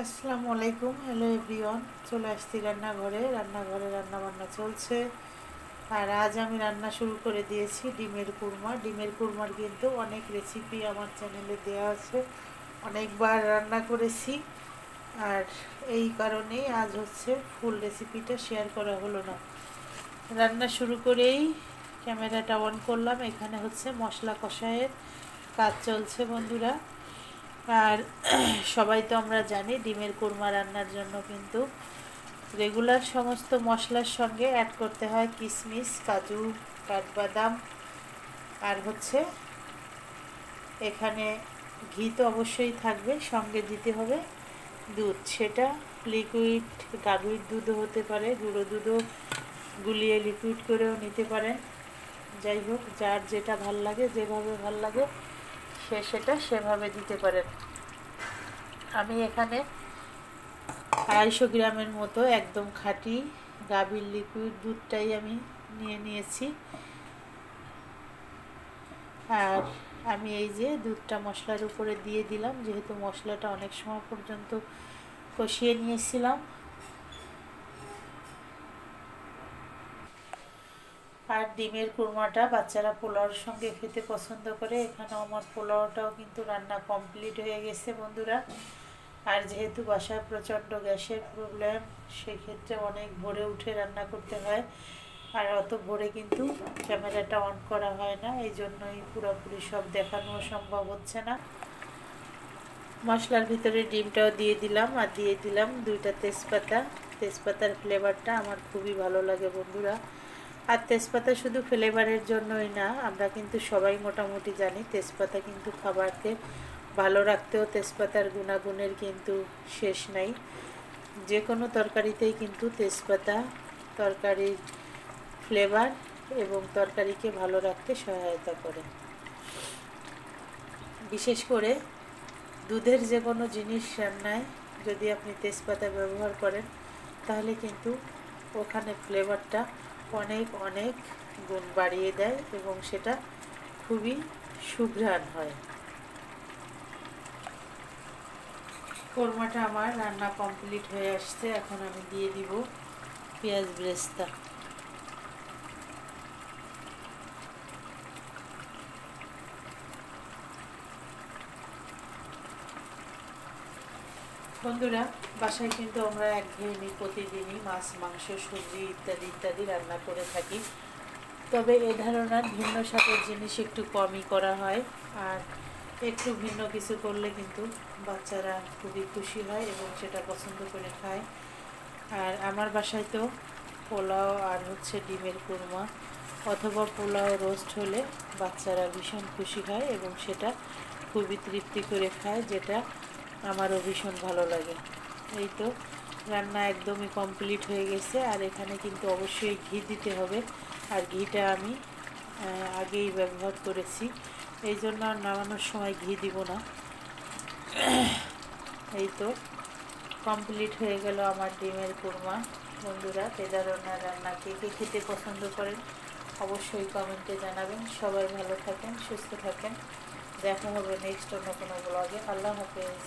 আসসালামু আলাইকুম, hello everyone. চলে আসছি রান্নাঘরে রান্না বান্না চলছে। আর আজ আমি রান্না শুরু করে দিয়েছি ডিমের কুরমা। ডিমের কুরমার কিন্তু অনেক রেসিপি আমার চ্যানেলে দেওয়া আছে, অনেকবার রান্না করেছি। আর এই কারণেই আজ হচ্ছে ফুল রেসিপিটা শেয়ার করা হলো না। রান্না শুরু করেই ক্যামেরাটা অন করলাম। এখানে হচ্ছে মশলা কষায়ের কাজ চলছে বন্ধুরা। আর সবাই তো আমরা জানি ডিমের কোরমা রান্নার জন্য কিন্তু রেগুলার সমস্ত মশলার সঙ্গে অ্যাড করতে হয় কিশমিশ, কাজু, কাঠবাদাম, আর হচ্ছে এখানে ঘি তো অবশ্যই থাকবে, সঙ্গে দিতে হবে দুধ। সেটা লিকুইড গাভীর দুধও হতে পারে, গুঁড়ো দুধও গুলিয়ে লিকুইড করেও নিতে পারেন। যাই হোক, যার যেটা ভাল লাগে, যেভাবে ভাল লাগে সে সেটা সেভাবে দিতে পারেন। আমি এখানে 250 গ্রামের মতো একদম খাঁটি গাভীর লিকুইড দুধটাই আমি নিয়েছি। আর আমি এই যে দুধটা মশলার উপরে দিয়ে দিলাম, যেহেতু মশলাটা অনেক সময় পর্যন্ত কষিয়ে নিয়েছিলাম। আর ডিমের কুরমাটা বাচ্চারা পোলাওর সঙ্গে খেতে পছন্দ করে। এখানে আমার পোলাওটাও কিন্তু রান্না কমপ্লিট হয়ে গেছে বন্ধুরা। আর যেহেতু বাসায় প্রচণ্ড গ্যাসের প্রবলেম, সেক্ষেত্রে অনেক ভোরে উঠে রান্না করতে হয়। আর অত ভোরে কিন্তু ক্যামেরাটা অন করা হয় না, এই জন্যই পুরোপুরি সব দেখানো সম্ভব হচ্ছে না। মশলার ভিতরে ডিমটাও দিয়ে দিলাম, আর দিয়ে দিলাম 2টা তেজপাতা। তেজপাতার ফ্লেভারটা আমার খুবই ভালো লাগে বন্ধুরা। আর তেজপাতা শুধু ফ্লেভারের জন্যই না, আমরা কিন্তু সবাই মোটামুটি জানি তেজপাতা কিন্তু খাবারকে ভালো রাখতেও তেজপাতার গুণাগুণের কিন্তু শেষ নাই। যে কোনো তরকারিতেই কিন্তু তেজপাতা তরকারির ফ্লেভার এবং তরকারিকে ভালো রাখতে সহায়তা করে। বিশেষ করে দুধের যে কোনো জিনিস রান্নায় যদি আপনি তেজপাতা ব্যবহার করেন, তাহলে কিন্তু ওখানে ফ্লেভারটা অনেক অনেক গুণ বাড়িয়ে দেয় এবং সেটা খুবই সুঘ্রাণ হয়। কোরমাটা আমার রান্না কমপ্লিট হয়ে আসছে। এখন আমি দিয়ে দিব পেঁয়াজ বেরেস্তা। বন্ধুরা, বাসায় কিন্তু আমরা একঘেয়েমি প্রতিদিনই মাছ, মাংস, সবজি ইত্যাদি ইত্যাদি রান্না করে থাকি। তবে এ ধারণার ভিন্ন স্বাদের জিনিস একটু কমই করা হয়। আর একটু ভিন্ন কিছু করলে কিন্তু বাচ্চারা খুবই খুশি হয় এবং সেটা পছন্দ করে খায়। আর আমার বাসায় তো পোলাও আর হচ্ছে ডিমের কুরমা অথবা পোলাও রোস্ট হলে বাচ্চারা ভীষণ খুশি হয় এবং সেটা খুবই তৃপ্তি করে খায়, যেটা আমারও ভীষণ ভালো লাগে। এই তো রান্না একদমই কমপ্লিট হয়ে গেছে। আর এখানে কিন্তু অবশ্যই ঘি দিতে হবে, আর ঘিটা আমি আগেই ব্যবহার করেছি, এই জন্য আর নামানোর সময় ঘি দিব না। এই তো কমপ্লিট হয়ে গেল আমার ডিমের কুরমা বন্ধুরা। কেদারনাথ রান্না কে কে খেতে পছন্দ করেন অবশ্যই কমেন্টে জানাবেন। সবাই ভালো থাকেন, সুস্থ থাকেন। দেখা হবে নেক্সট অন্য কোনো ব্লগে। আল্লাহ হাফেজ।